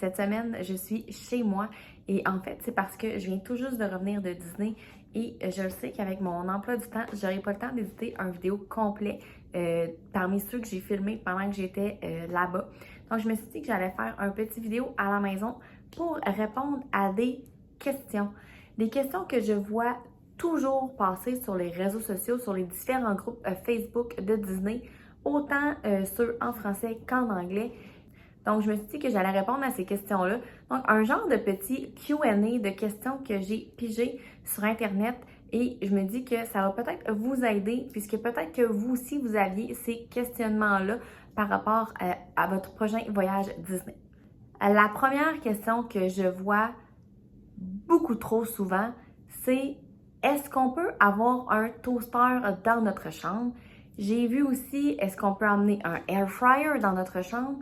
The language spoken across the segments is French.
Cette semaine, je suis chez moi et en fait, c'est parce que je viens tout juste de revenir de Disney et je le sais qu'avec mon emploi du temps, j'aurai pas le temps d'éditer un vidéo complet parmi ceux que j'ai filmés pendant que j'étais là-bas. Donc, je me suis dit que j'allais faire un petit vidéo à la maison pour répondre à des questions. Des questions que je vois toujours passer sur les réseaux sociaux, sur les différents groupes Facebook de Disney, autant ceux en français qu'en anglais. Donc, je me suis dit que j'allais répondre à ces questions-là. Donc, un genre de petit Q&A de questions que j'ai pigées sur Internet et je me dis que ça va peut-être vous aider puisque peut-être que vous aussi, vous aviez ces questionnements-là par rapport à votre prochain voyage Disney. La première question que je vois beaucoup trop souvent, c'est est-ce qu'on peut avoir un toaster dans notre chambre? J'ai vu aussi, est-ce qu'on peut emmener un air fryer dans notre chambre?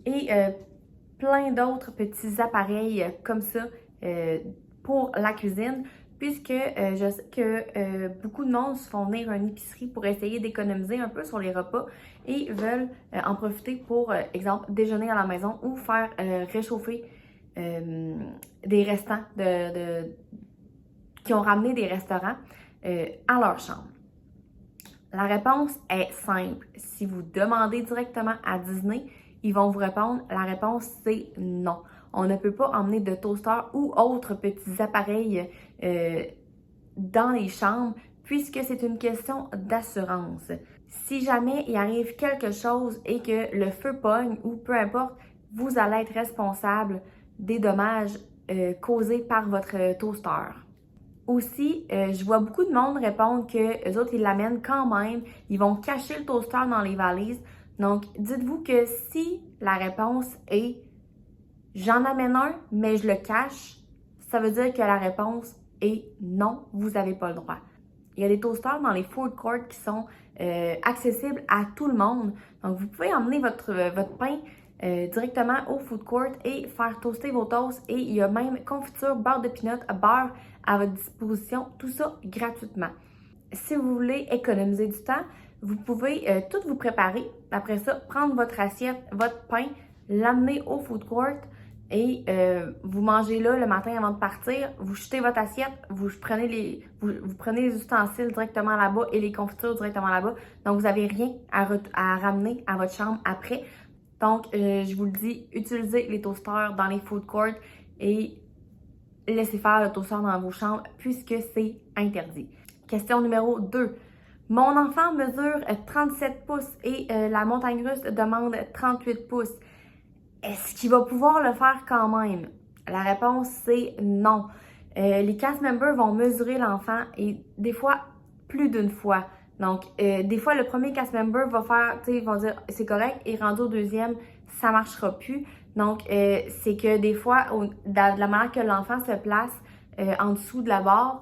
Et plein d'autres petits appareils comme ça pour la cuisine, puisque je sais que beaucoup de monde se font venir une épicerie pour essayer d'économiser un peu sur les repas et veulent en profiter pour, exemple, déjeuner à la maison ou faire réchauffer des restants qui ont ramené des restaurants à leur chambre. La réponse est simple. Si vous demandez directement à Disney, ils vont vous répondre, la réponse c'est non. On ne peut pas emmener de toaster ou autres petits appareils dans les chambres puisque c'est une question d'assurance. Si jamais il arrive quelque chose et que le feu pogne ou peu importe, vous allez être responsable des dommages causés par votre toaster. Aussi, je vois beaucoup de monde répondre que les autres, ils l'amènent quand même. Ils vont cacher le toaster dans les valises. Donc, dites-vous que si la réponse est « j'en amène un, mais je le cache », ça veut dire que la réponse est « non, vous n'avez pas le droit ». Il y a des toasters dans les food courts qui sont accessibles à tout le monde. Donc, vous pouvez emmener votre pain directement au food court et faire toaster vos toasts. Et il y a même confiture, beurre de peanut, beurre à votre disposition, tout ça gratuitement. Si vous voulez économiser du temps, vous pouvez tout vous préparer. Après ça, prendre votre assiette, votre pain, l'amener au food court et vous mangez là le matin avant de partir. Vous jetez votre assiette, vous prenez les ustensiles directement là-bas et les confitures directement là-bas. Donc, vous n'avez rien à ramener à votre chambre après. Donc, je vous le dis, utilisez les toasters dans les food courts et laissez faire le toaster dans vos chambres puisque c'est interdit. Question numéro 2. Mon enfant mesure 37 pouces et la montagne russe demande 38 pouces. Est-ce qu'il va pouvoir le faire quand même? La réponse, c'est non. Les cast members vont mesurer l'enfant et des fois, plus d'une fois. Donc, des fois, le premier cast member va faire, tu sais, ils vont dire c'est correct et rendu au deuxième, ça marchera plus. Donc, c'est que des fois, de la manière que l'enfant se place en dessous de la barre,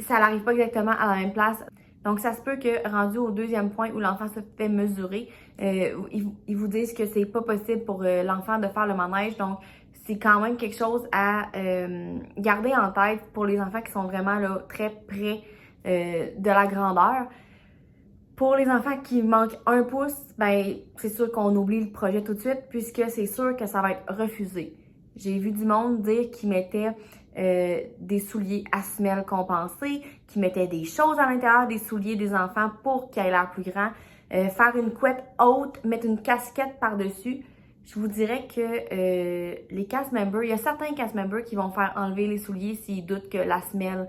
ça n'arrive pas exactement à la même place. Donc, ça se peut que rendu au deuxième point où l'enfant se fait mesurer, ils vous disent que c'est pas possible pour l'enfant de faire le manège. Donc, c'est quand même quelque chose à garder en tête pour les enfants qui sont vraiment là, très près de la grandeur. Pour les enfants qui manquent 1 pouce, ben c'est sûr qu'on oublie le projet tout de suite puisque c'est sûr que ça va être refusé. J'ai vu du monde dire qu'ils mettaient des souliers à semelles compensées, qu'ils mettaient des choses à l'intérieur des souliers des enfants pour qu'ils aient l'air plus grand, faire une couette haute, mettre une casquette par-dessus. Je vous dirais que les cast members, il y a certains cast members qui vont faire enlever les souliers s'ils doutent que la semelle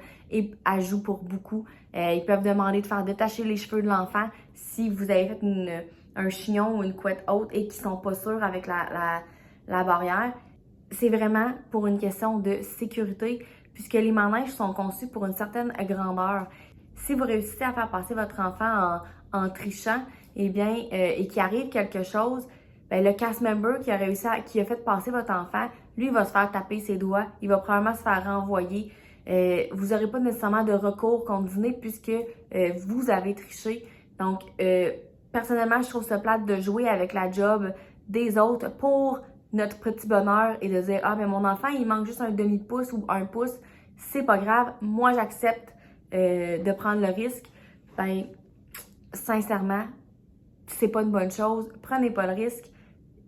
ajoute pour beaucoup. Ils peuvent demander de faire détacher les cheveux de l'enfant si vous avez fait un chignon ou une couette haute et qu'ils sont pas sûrs avec la barrière. C'est vraiment pour une question de sécurité puisque les manèges sont conçus pour une certaine grandeur. Si vous réussissez à faire passer votre enfant en trichant, eh bien, et qu'il arrive quelque chose, ben, le cast member qui a fait passer votre enfant, lui, il va se faire taper ses doigts, il va probablement se faire renvoyer. Vous n'aurez pas nécessairement de recours contre Disney puisque vous avez triché. Donc, personnellement, je trouve ça plate de jouer avec la job des autres pour notre petit bonheur et de dire « Ah, mais mon enfant, il manque juste un demi-pouce ou 1 pouce. C'est pas grave. Moi, j'accepte de prendre le risque. » Ben, sincèrement, c'est pas une bonne chose. Prenez pas le risque.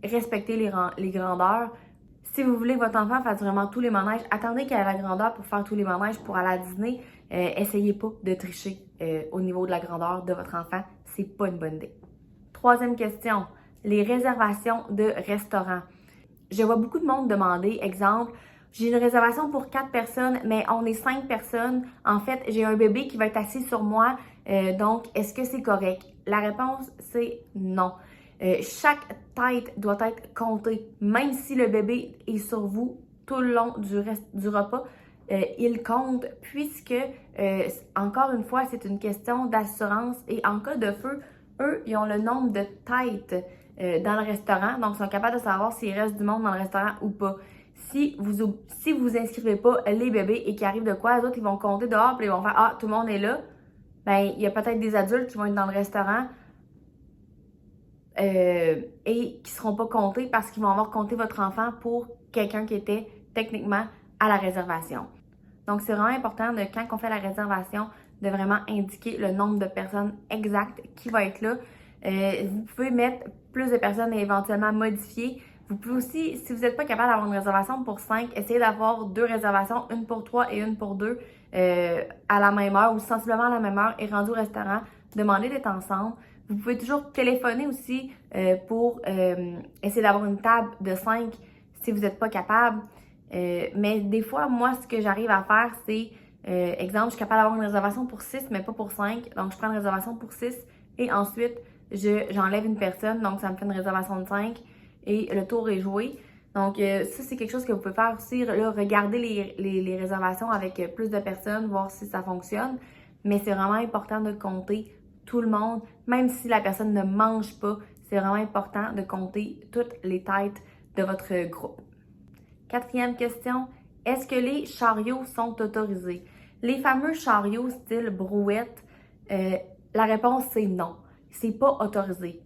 respectez les grandeurs. Si vous voulez que votre enfant fasse vraiment tous les manèges, attendez qu'il ait la grandeur pour faire tous les manèges pour aller à Disney. Essayez pas de tricher au niveau de la grandeur de votre enfant. C'est pas une bonne idée. Troisième question, les réservations de restaurants. Je vois beaucoup de monde demander, exemple, j'ai une réservation pour 4 personnes, mais on est 5 personnes. En fait, j'ai un bébé qui va être assis sur moi, donc est-ce que c'est correct? La réponse, c'est non. Chaque tête doit être comptée. Même si le bébé est sur vous tout le long du repas, il compte puisque, encore une fois, c'est une question d'assurance et en cas de feu, eux, ils ont le nombre de têtes dans le restaurant, donc ils sont capables de savoir s'il reste du monde dans le restaurant ou pas. Si vous inscrivez pas les bébés et qu'il arrive de quoi, les autres, ils vont compter dehors puis ils vont faire « Ah, tout le monde est là », ben il y a peut-être des adultes qui vont être dans le restaurant et qui seront pas comptés parce qu'ils vont avoir compté votre enfant pour quelqu'un qui était techniquement à la réservation. Donc, c'est vraiment important quand on fait la réservation, de vraiment indiquer le nombre de personnes exactes qui va être là. Vous pouvez mettre plus de personnes et éventuellement modifier. Vous pouvez aussi, si vous n'êtes pas capable d'avoir une réservation pour 5, essayez d'avoir 2 réservations, une pour 3 et une pour 2 à la même heure ou sensiblement à la même heure et rendu au restaurant. Demandez d'être ensemble. Vous pouvez toujours téléphoner aussi pour essayer d'avoir une table de 5 si vous n'êtes pas capable. Mais des fois, moi, ce que j'arrive à faire, c'est, exemple, je suis capable d'avoir une réservation pour 6, mais pas pour 5. Donc, je prends une réservation pour 6 et ensuite, j'enlève une personne. Donc, ça me fait une réservation de 5 et le tour est joué. Donc, ça, c'est quelque chose que vous pouvez faire aussi. Là, regarder les réservations avec plus de personnes, voir si ça fonctionne. Mais c'est vraiment important de compter tout le monde, même si la personne ne mange pas. C'est vraiment important de compter toutes les têtes de votre groupe. Quatrième question, est-ce que les chariots sont autorisés? Les fameux chariots style brouette, la réponse c'est non. C'est pas autorisé.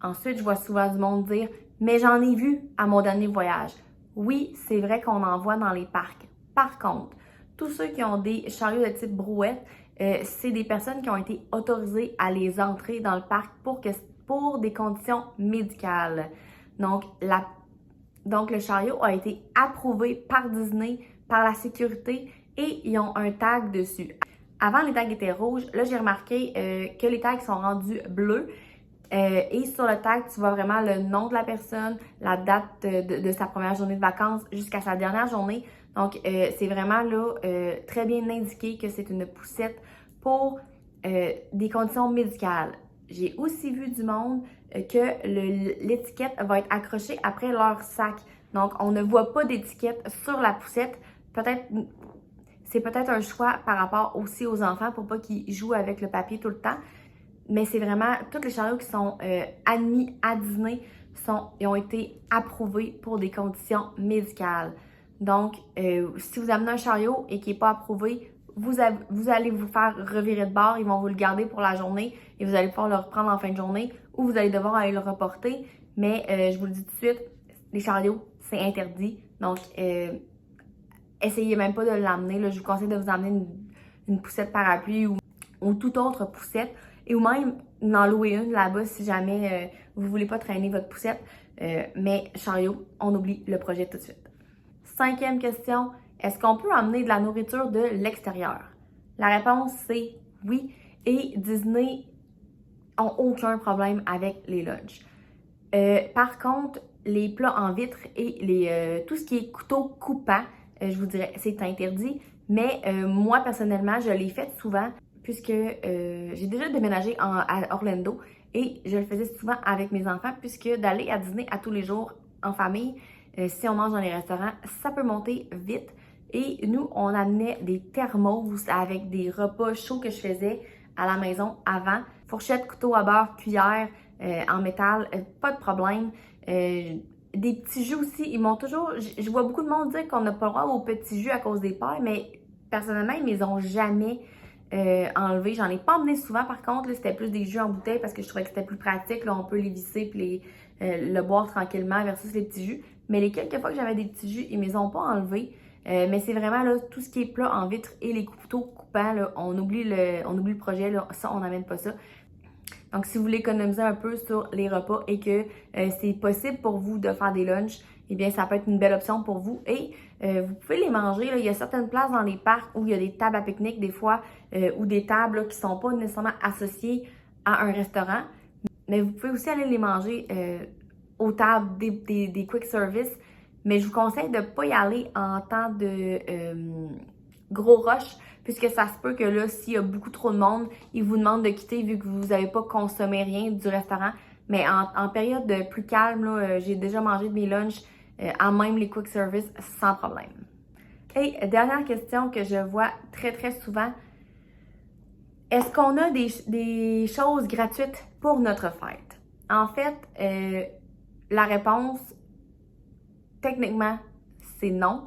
Ensuite, je vois souvent du monde dire, mais j'en ai vu à mon dernier voyage. Oui, c'est vrai qu'on en voit dans les parcs. Par contre, tous ceux qui ont des chariots de type brouette, c'est des personnes qui ont été autorisées à les entrer dans le parc pour des conditions médicales. Donc, le chariot a été approuvé par Disney, par la sécurité et ils ont un tag dessus. Avant, les tags étaient rouges. Là, j'ai remarqué que les tags sont rendus bleus. Et sur le tag, tu vois vraiment le nom de la personne, la date de sa première journée de vacances jusqu'à sa dernière journée. Donc, c'est vraiment là très bien indiqué que c'est une poussette pour des conditions médicales. J'ai aussi vu du monde que l'étiquette va être accrochée après leur sac. Donc, on ne voit pas d'étiquette sur la poussette. C'est peut-être un choix par rapport aussi aux enfants pour pas qu'ils jouent avec le papier tout le temps. Mais c'est vraiment, tous les chariots qui sont admis à Disney ils ont été approuvés pour des conditions médicales. Donc, si vous amenez un chariot et qui n'est pas approuvé, vous allez vous faire revirer de bord, ils vont vous le garder pour la journée et vous allez pouvoir le reprendre en fin de journée ou vous allez devoir aller le reporter. Mais je vous le dis tout de suite, les chariots, c'est interdit. Donc, essayez même pas de l'amener. Je vous conseille de vous amener une poussette parapluie ou toute autre poussette. Et ou même en louer une là-bas si jamais vous voulez pas traîner votre poussette. Mais chariot, on oublie le projet tout de suite. Cinquième question, est-ce qu'on peut emmener de la nourriture de l'extérieur? La réponse, c'est oui. Et Disney n'ont aucun problème avec les lunchs. Par contre, les plats en vitre et tout ce qui est couteau coupant, je vous dirais, c'est interdit. Mais moi, personnellement, je l'ai fait souvent puisque j'ai déjà déménagé à Orlando et je le faisais souvent avec mes enfants puisque d'aller à Disney à tous les jours en famille, si on mange dans les restaurants, ça peut monter vite. Et nous, on amenait des thermos avec des repas chauds que je faisais à la maison avant. Fourchette, couteau à beurre, cuillère en métal, pas de problème. Des petits jus aussi, ils m'ont toujours... Je vois beaucoup de monde dire qu'on n'a pas le droit aux petits jus à cause des pailles, mais personnellement, ils ne les ont jamais enlevés. J'en ai pas emmené souvent, par contre. C'était plus des jus en bouteille parce que je trouvais que c'était plus pratique. Là, on peut les visser et le boire tranquillement versus les petits jus. Mais les quelques fois que j'avais des petits jus, ils ne me les ont pas enlevés. Mais c'est vraiment là, tout ce qui est plat en vitre et les couteaux coupants, là, on oublie le projet, là, ça, on n'amène pas ça. Donc, si vous voulez économiser un peu sur les repas et que c'est possible pour vous de faire des lunchs, eh bien, ça peut être une belle option pour vous. Et vous pouvez les manger. Là. Il y a certaines places dans les parcs où il y a des tables à pique-nique des fois ou des tables là, qui ne sont pas nécessairement associées à un restaurant. Mais vous pouvez aussi aller les manger aux tables des quick service. Mais je vous conseille de ne pas y aller en temps de gros rush, puisque ça se peut que là, s'il y a beaucoup trop de monde, ils vous demandent de quitter vu que vous n'avez pas consommé rien du restaurant. Mais en période plus calme, là, j'ai déjà mangé de mes lunchs à même les quick service sans problème. Et dernière question que je vois très très souvent, est-ce qu'on a des choses gratuites pour notre fête? En fait, la réponse, techniquement, c'est non.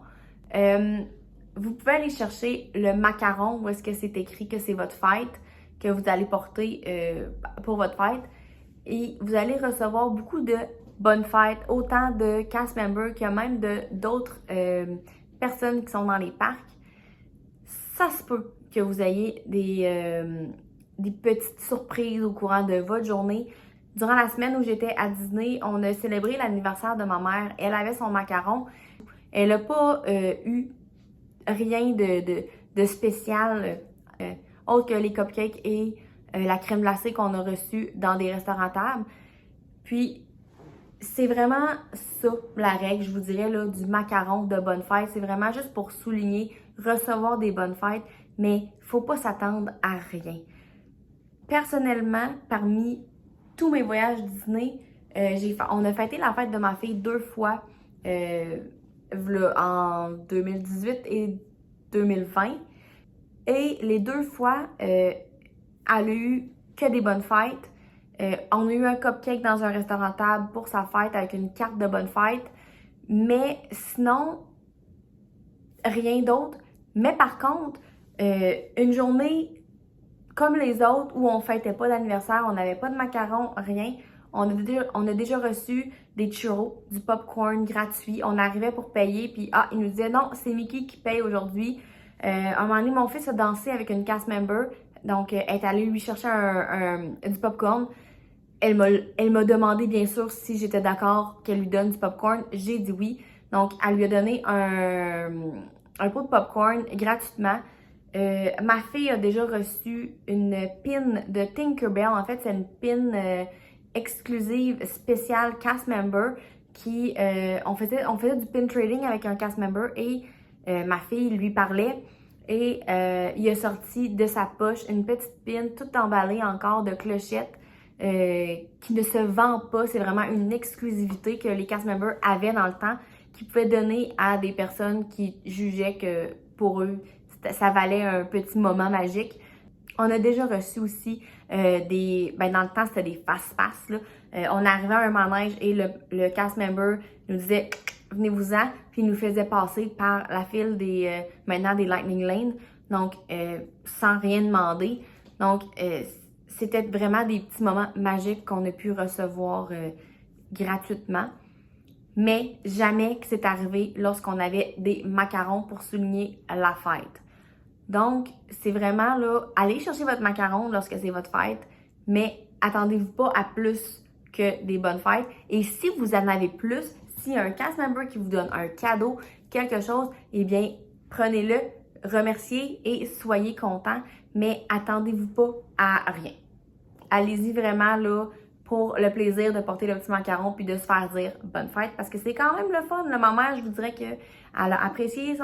Vous pouvez aller chercher le macaron où est-ce que c'est écrit que c'est votre fête, que vous allez porter pour votre fête. Et vous allez recevoir beaucoup de bonnes fêtes, autant de cast members qu'il y a même d'autres personnes qui sont dans les parcs. Ça se peut que vous ayez des petites surprises au courant de votre journée. Durant la semaine où j'étais à Disney, on a célébré l'anniversaire de ma mère. Elle avait son macaron. Elle n'a pas eu rien de spécial autre que les cupcakes et la crème glacée qu'on a reçue dans des restaurants tables. Puis, c'est vraiment ça, la règle, je vous dirais, là, du macaron de bonne fête. C'est vraiment juste pour souligner, recevoir des bonnes fêtes, mais il ne faut pas s'attendre à rien. Personnellement, parmi tous mes voyages Disney, on a fêté la fête de ma fille 2 fois en 2018 et 2020. Et les 2 fois, elle a eu que des bonnes fêtes. On a eu un cupcake dans un restaurant table pour sa fête avec une carte de bonne fête. Mais sinon, rien d'autre. Mais par contre, une journée comme les autres où on fêtait pas d'anniversaire, on n'avait pas de macarons, rien. On a déjà reçu des churros, du popcorn gratuit. On arrivait pour payer, puis il nous disait non, c'est Mickey qui paye aujourd'hui. À un moment donné, mon fils a dansé avec une cast member, donc elle est allée lui chercher du popcorn. Elle m'a demandé bien sûr si j'étais d'accord qu'elle lui donne du popcorn. J'ai dit oui. Donc, elle lui a donné un pot de popcorn gratuitement. Ma fille a déjà reçu une pin de Tinkerbell. En fait, c'est une pin exclusive spéciale cast member qui on faisait du pin trading avec un cast member et ma fille lui parlait et il a sorti de sa poche une petite pin toute emballée encore de clochettes qui ne se vend pas. C'est vraiment une exclusivité que les cast members avaient dans le temps, qui pouvaient donner à des personnes qui jugeaient que pour eux, ça valait un petit moment magique. On a déjà reçu aussi dans le temps, c'était des fast-pass. On arrivait à un manège et le cast member nous disait « Venez-vous-en », puis il nous faisait passer par la file maintenant des Lightning Lane, donc sans rien demander. Donc, c'était vraiment des petits moments magiques qu'on a pu recevoir gratuitement. Mais jamais que c'est arrivé lorsqu'on avait des macarons pour souligner la fête. Donc, c'est vraiment là, allez chercher votre macaron lorsque c'est votre fête, mais attendez-vous pas à plus que des bonnes fêtes. Et si vous en avez plus, s'il y a un cast member qui vous donne un cadeau, quelque chose, eh bien, prenez-le, remerciez et soyez content, mais attendez-vous pas à rien. Allez-y vraiment là pour le plaisir de porter le petit macaron puis de se faire dire bonne fête parce que c'est quand même le fun. Ma mère, je vous dirais qu'elle a apprécié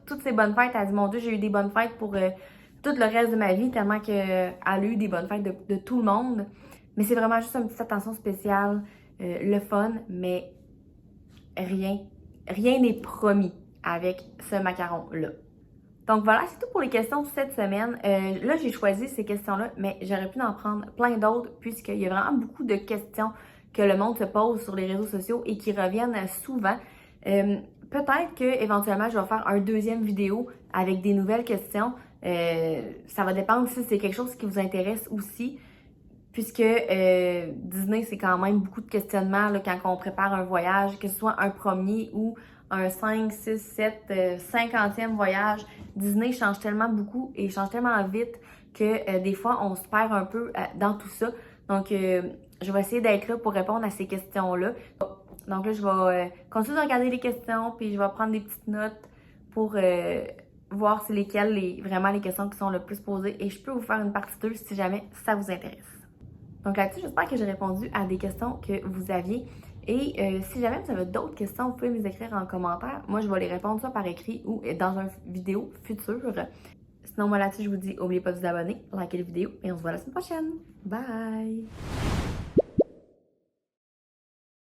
toutes ses bonnes fêtes. Elle a dit mon Dieu, j'ai eu des bonnes fêtes pour tout le reste de ma vie tellement qu'elle a eu des bonnes fêtes de tout le monde. Mais c'est vraiment juste une petite attention spéciale, le fun, mais rien n'est promis avec ce macaron-là. Donc voilà, c'est tout pour les questions de cette semaine. Là, j'ai choisi ces questions-là, mais j'aurais pu en prendre plein d'autres puisqu'il y a vraiment beaucoup de questions que le monde se pose sur les réseaux sociaux et qui reviennent souvent. Peut-être que éventuellement, je vais faire un deuxième vidéo avec des nouvelles questions. Ça va dépendre si c'est quelque chose qui vous intéresse aussi, puisque Disney, c'est quand même beaucoup de questionnements là, quand on prépare un voyage, que ce soit un premier ou un 5, 6, 7, 50e voyage. Disney change tellement beaucoup et change tellement vite que des fois, on se perd un peu dans tout ça. Donc, je vais essayer d'être là pour répondre à ces questions-là. Donc là, je vais continuer de regarder les questions, puis je vais prendre des petites notes pour voir c'est lesquelles vraiment les questions qui sont le plus posées. Et je peux vous faire une partie 2 si jamais ça vous intéresse. Donc là-dessus, j'espère que j'ai répondu à des questions que vous aviez. Et si jamais vous avez d'autres questions, vous pouvez me les écrire en commentaire. Moi, je vais les répondre soit par écrit ou dans une vidéo future. Sinon, moi là-dessus, je vous dis, n'oubliez pas de vous abonner, liker les vidéos et on se voit la semaine prochaine. Bye!